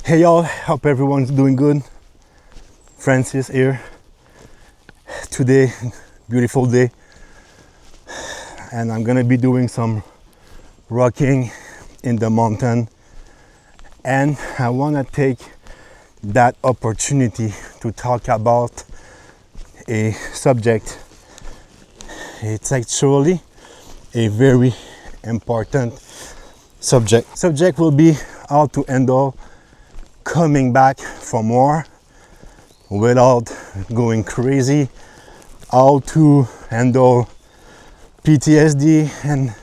Hey y'all, hope everyone's doing good. Francis here. Today, beautiful day, and I'm gonna be doing some rocking in the mountain, and I wanna take that opportunity to talk about a subject. It's actually a very important subject. Subject will be how to handle coming back from war without going crazy, how to handle PTSD and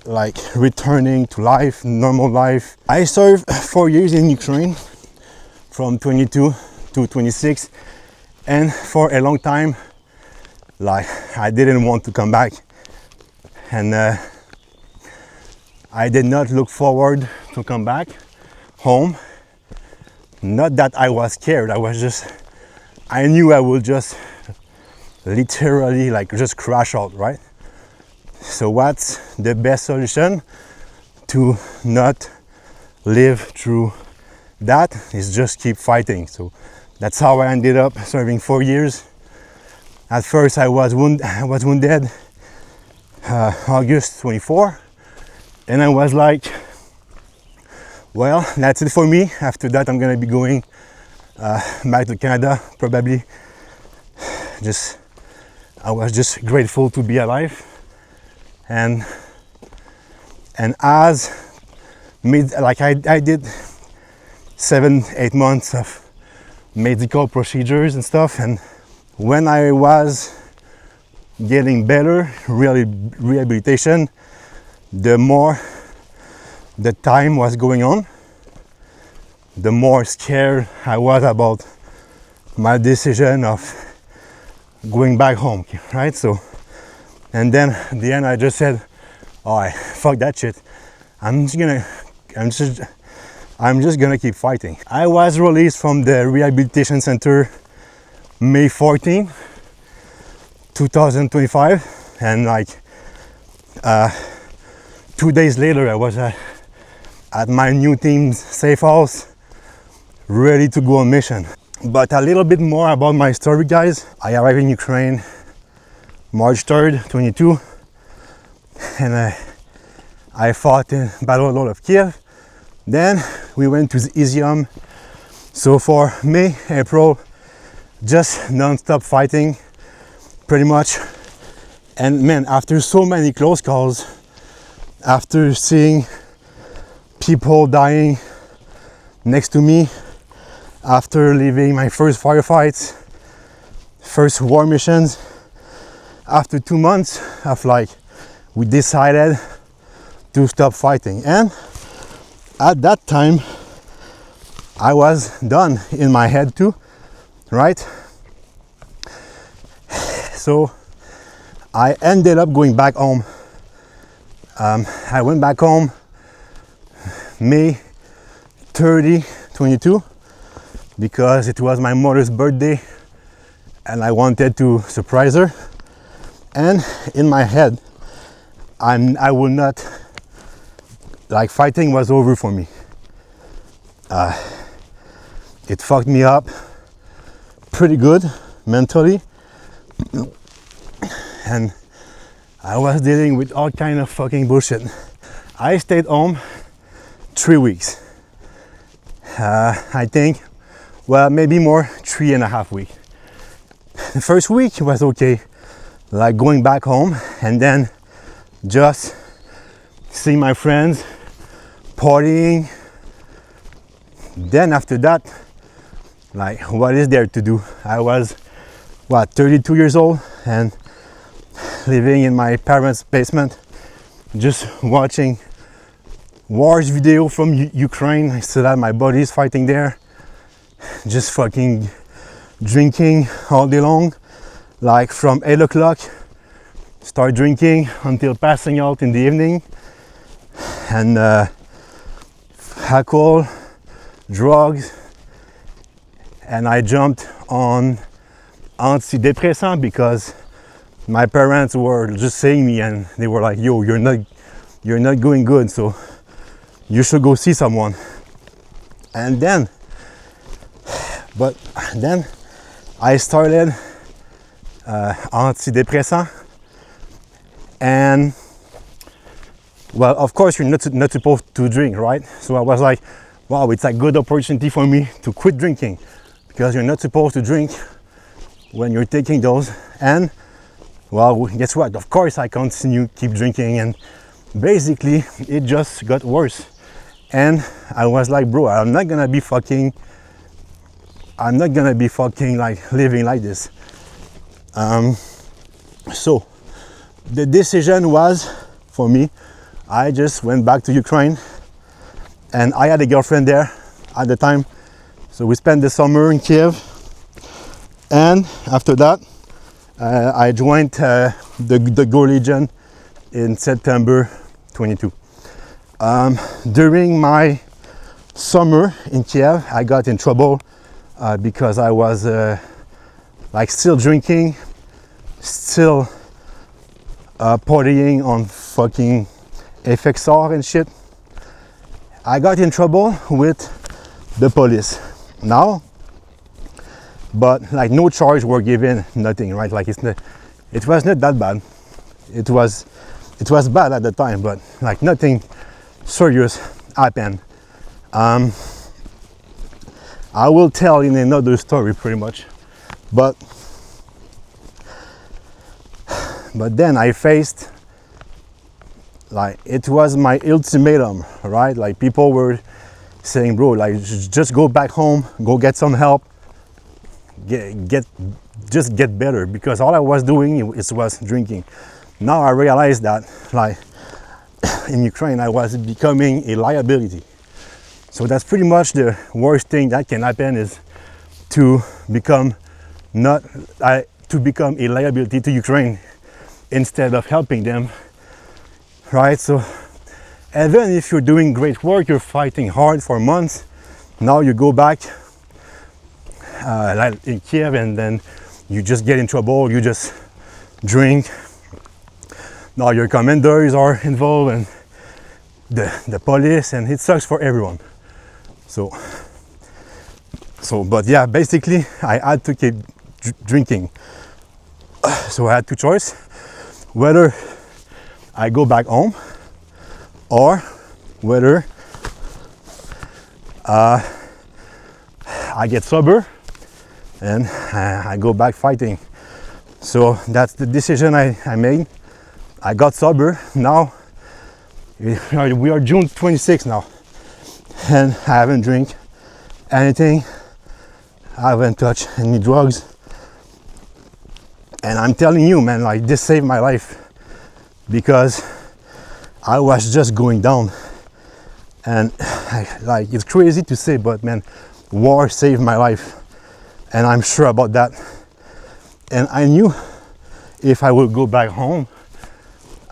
like returning to life, normal life. I served 4 years in Ukraine from 22 to 26, and for a long time like I didn't want to come back, and I did not look forward to come back home. Not that I was scared, I knew I would just literally like just crash out, right? So what's the best solution to not live through that is just keep fighting. So that's how I ended up serving 4 years. At first I was wounded August 24, and I was like, well, that's it for me. After that, I'm gonna be going back to Canada, probably. I was just grateful to be alive, and as I did 7-8 months of medical procedures and stuff, and when I was getting better, really rehabilitation, the more the time was going on, the more scared I was about my decision of going back home, right? So, and then at the end I just said, oh, fuck that shit. I'm just gonna keep fighting. I was released from the rehabilitation center May 14, 2025, and like 2 days later I was at my new team's safe house, ready to go on mission. But a little bit more about my story, guys. I arrived in Ukraine March 3rd, 22, and I fought in Battle of Kiev. Then we went to Izium. So for May, April, just non-stop fighting, pretty much. And man, after so many close calls, after seeing people dying next to me, after leaving my first firefights, first war missions, after 2 months of like, we decided to stop fighting. And at that time, I was done in my head too, right? So I ended up going back home. I went back home May 30, 22, because it was my mother's birthday and I wanted to surprise her. And in my head, I will not, like, fighting was over for me. It fucked me up pretty good mentally, and I was dealing with all kind of fucking bullshit. I stayed home 3 weeks. I think, well, maybe more, 3.5 weeks. The first week was okay, like going back home and then just seeing my friends, partying. Then after that, like, what is there to do? I was, 32 years old and living in my parents' basement, just watching wars video from Ukraine. I still had my buddies fighting there, just fucking drinking all day long, like from 8 o'clock, start drinking until passing out in the evening, and alcohol, drugs, and I jumped on antidepressant because my parents were just saying me, and they were like, yo, you're not going good, so you should go see someone. And then I started antidepressant, and well, of course you're not supposed to drink, right? So I was like, wow, it's a good opportunity for me to quit drinking, because you're not supposed to drink when you're taking those. And well, guess what? Of course I keep drinking, and basically it just got worse. And I was like, bro, I'm not gonna be fucking like living like this. So the decision was, for me, I just went back to Ukraine, and I had a girlfriend there at the time. So we spent the summer in Kiev, and after that I joined the Go Legion in September 22. During my summer in Kiev, I got in trouble because I was like still drinking, still partying on fucking FXR and shit. I got in trouble with the police now, but like no charge were given, nothing, right? Like it was not that bad. It was bad at the time, but like nothing serious happened. I will tell in another story pretty much, but then I faced, like, it was my ultimatum, right? Like people were saying, bro, like just go back home, go get some help, just get better, because all I was doing was drinking. Now I realized that, like, in Ukraine I was becoming a liability. So that's pretty much the worst thing that can happen, is to become a liability to Ukraine instead of helping them, right? So even if you're doing great work, you're fighting hard for months, now you go back like in Kiev, and then you just get in trouble, you just drink. Now your commanders are involved, and the police, and it sucks for everyone. So but yeah, basically I had to keep drinking. So I had two choices, whether I go back home or whether I get sober and I go back fighting. So that's the decision I made. I got sober. Now we are June 26th now, and I haven't drank anything, I haven't touched any drugs, and I'm telling you, man, like this saved my life, because I was just going down, and like it's crazy to say, but man, war saved my life, and I'm sure about that. And I knew if I would go back home,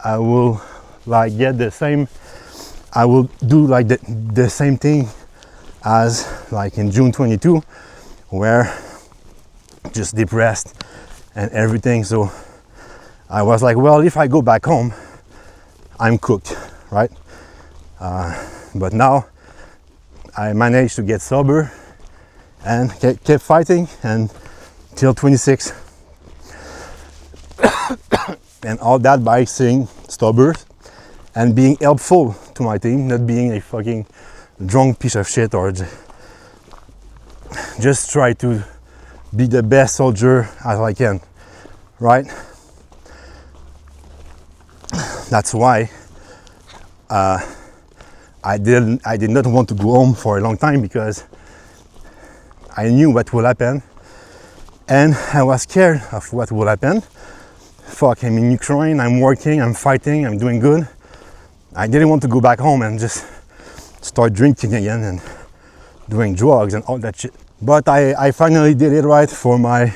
I will like get the same, I will do like the same thing as like in June 22, where just depressed and everything. So I was like, well, if I go back home, I'm cooked, right? But now I managed to get sober and kept fighting until 26. And all that by staying sober and being helpful to my team, not being a fucking drunk piece of shit, or just try to be the best soldier as I can, right? That's why I did not want to go home for a long time, because I knew what will happen, and I was scared of what will happen. Fuck, I'm in Ukraine, I'm working, I'm fighting, I'm doing good. I didn't want to go back home and just start drinking again and doing drugs and all that shit. But I finally did it right for my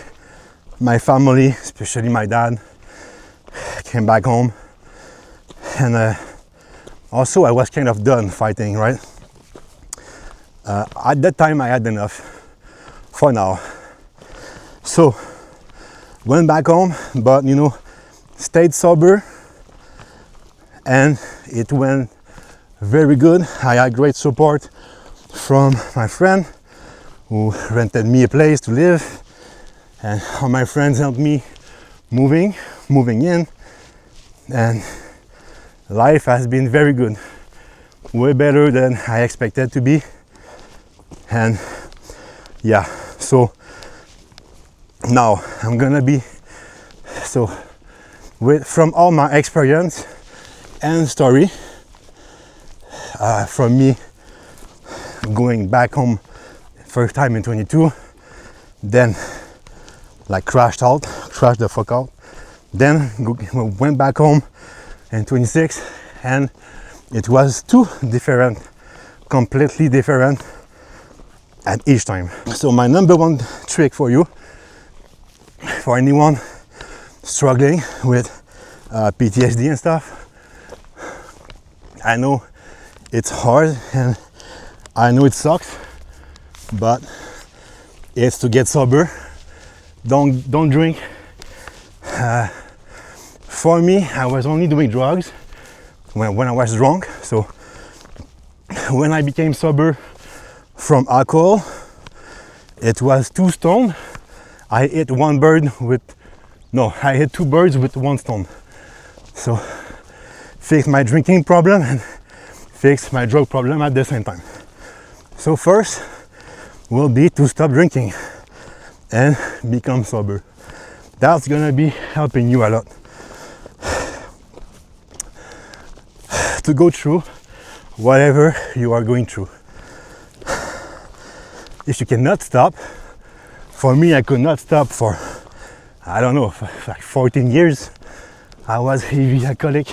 family, especially my dad. Came back home, and also I was kind of done fighting, right? At that time I had enough for now. So went back home, but you know, stayed sober, and it went very good. I had great support from my friend who rented me a place to live, and all my friends helped me moving in, and life has been very good, way better than I expected to be. And yeah, so now I'm gonna be, so from all my experience and story, from me going back home first time in 22, then like crashed the fuck out, then went back home in 26, and it was completely different at each time. So my number one trick for you, for anyone struggling with PTSD and stuff, I know it's hard and I know it sucks, but it's to get sober. Don't drink. For me, I was only doing drugs when I was drunk. So when I became sober from alcohol, it was 2 stones. I hit two birds with 1 stone. So fix my drinking problem and fix my drug problem at the same time. So first will be to stop drinking and become sober. That's gonna be helping you a lot to go through whatever you are going through. If you cannot stop, for me, I could not stop for, I don't know, for like 14 years. I was heavy alcoholic.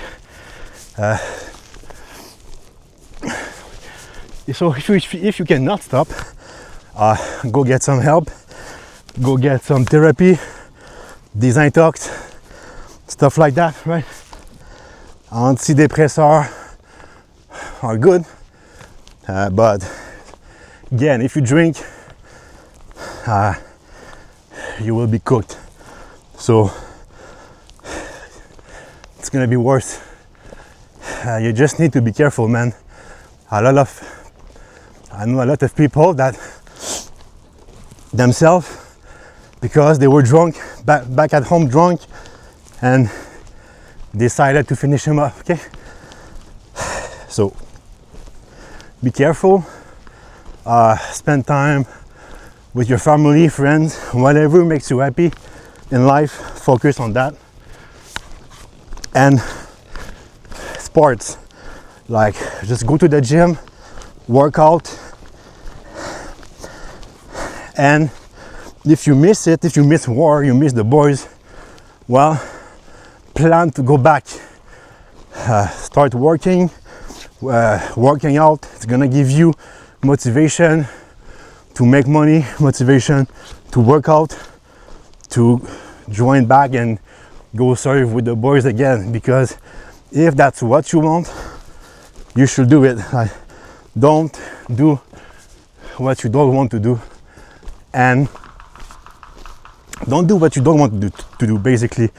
So if you cannot stop, go get some help, go get some therapy, detox, stuff like that, right? Antidepresseurs are good, but again, if you drink, you will be cooked. So it's gonna be worse. You just need to be careful, man. I know a lot of people that themselves, because they were drunk, back at home drunk, and decided to finish him up, okay? So be careful, spend time with your family, friends, whatever makes you happy in life, focus on that. And sports, like just go to the gym, work out, and if you miss it, if you miss war, you miss the boys, well, plan to go back. Start working out. It's gonna give you motivation to make money, motivation to work out, to join back and go serve with the boys again. Because if that's what you want, you should do it. Don't do what you don't want to do, and don't do what you don't want to do. Basically,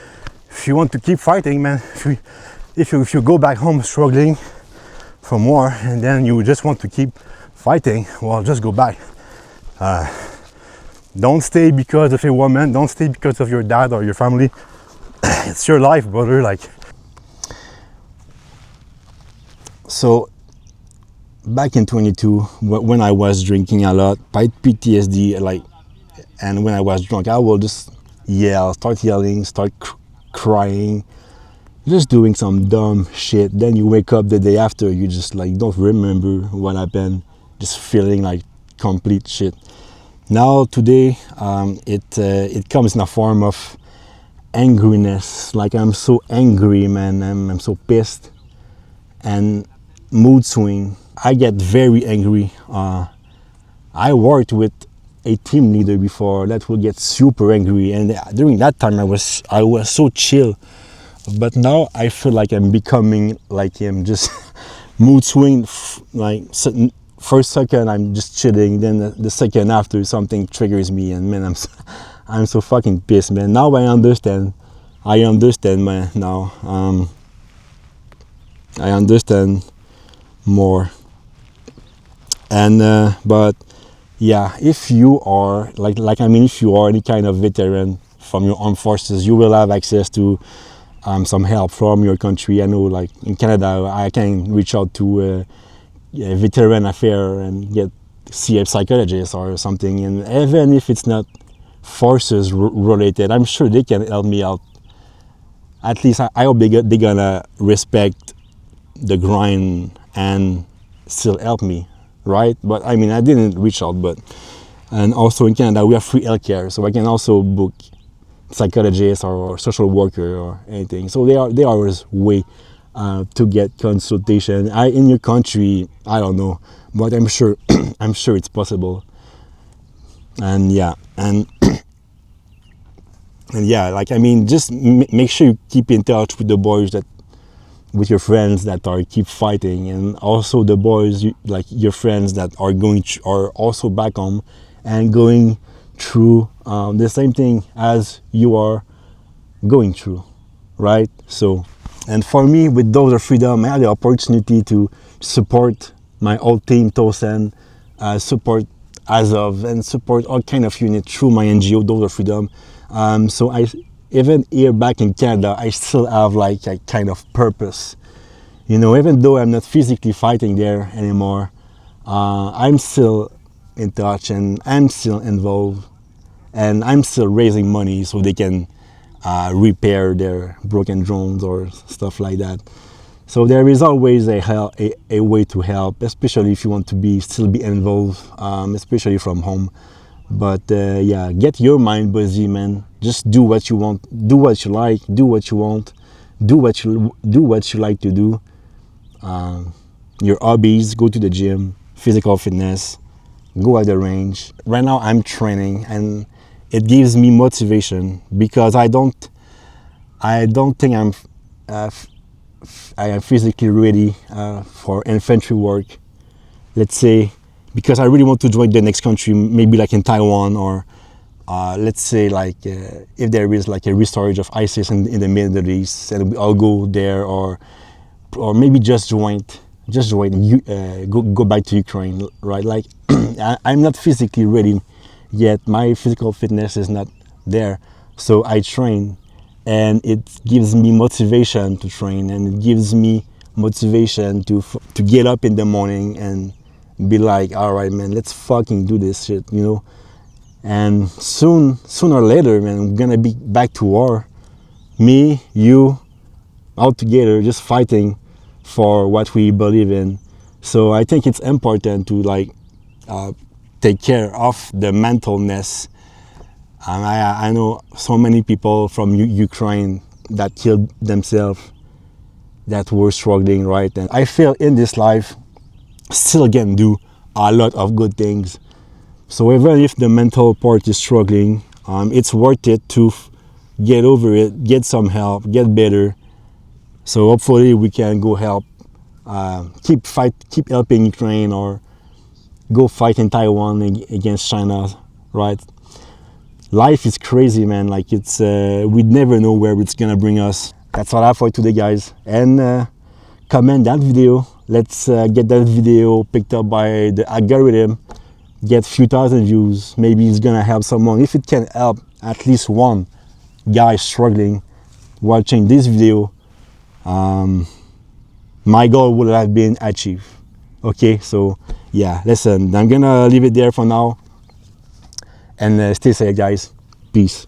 if you want to keep fighting, man, if you go back home struggling from war and then you just want to keep fighting, well, just go back. Don't stay because of a woman, don't stay because of your dad or your family. It's your life, brother. Like, so back in 22, when I was drinking a lot, PTSD, like, and when I was drunk, I will just start yelling, start crying, just doing some dumb shit. Then you wake up the day after, you just like don't remember what happened, just feeling like complete shit. Now today, it comes in a form of angriness. Like, I'm so angry, man. I'm so pissed, and mood swing. I get very angry. I worked with a team leader before that will get super angry, and during that time I was so chill. But now I feel like I'm becoming like him, just mood swing. Like, first second I'm just chilling, then the second after something triggers me, and man, I'm so fucking pissed, man. Now I understand, man. Now I understand more, And but yeah, if you are if you are any kind of veteran from your armed forces, you will have access to some help from your country. I know, like in Canada, I can reach out to a veteran affair and see a psychologist or something. And even if it's not forces related, I'm sure they can help me out. At least I hope they're gonna respect the grind and still help me, right? But I mean, I didn't reach out, but and also in Canada we have free healthcare, so I can also book psychologist or social worker or anything. So there are way to get consultation. In your country, I don't know, but I'm sure I'm sure it's possible. And yeah, and and yeah, like I mean, just make sure you keep in touch with the boys with your friends that are keep fighting, and also the boys like your friends that are also back home and going through the same thing as you are going through, right? So, and for me, with Dose of Freedom, I had the opportunity to support my old team, Tosen, support Azov, and support all kind of units through my NGO, Dose of Freedom. So even here back in Canada, I still have like a kind of purpose. You know, even though I'm not physically fighting there anymore, I'm still in touch and I'm still involved, and I'm still raising money so they can repair their broken drones or stuff like that. So there is always a way to help, especially if you want to still be involved, especially from home. But yeah, get your mind busy, man. Just do what you want, do what you like, do what you want, do what you like to do. Your hobbies: go to the gym, physical fitness, go at the range. Right now I'm training, and it gives me motivation because I don't think I am physically ready for infantry work, let's say, because I really want to join the next country, maybe like in Taiwan, or let's say like if there is like a resurgence of ISIS in the Middle East, and I'll go there, or maybe just go back to Ukraine, right? Like I'm not physically ready yet. My physical fitness is not there, so I train, and it gives me motivation to train, and it gives me motivation to get up in the morning and be like, all right, man, let's fucking do this shit, you know. And sooner or later, man, we're gonna be back to war, me, you, all together, just fighting for what we believe in. So I think it's important to like take care of the mentalness. I know so many people from Ukraine that killed themselves, that were struggling, right? And I feel in this life still can do a lot of good things. So even if the mental part is struggling, it's worth it to get over it, get some help, get better. So hopefully we can go help, keep helping Ukraine, or go fight in Taiwan against China, right? Life is crazy, man. Like it's, we'd never know where it's gonna bring us. That's all I have for today, guys. And comment that video. Let's get that video picked up by the algorithm, get few thousand views. Maybe it's gonna help someone. If it can help at least one guy struggling watching this video, my goal would have been achieved. Okay, so yeah, listen, I'm gonna leave it there for now, and stay safe, guys. Peace.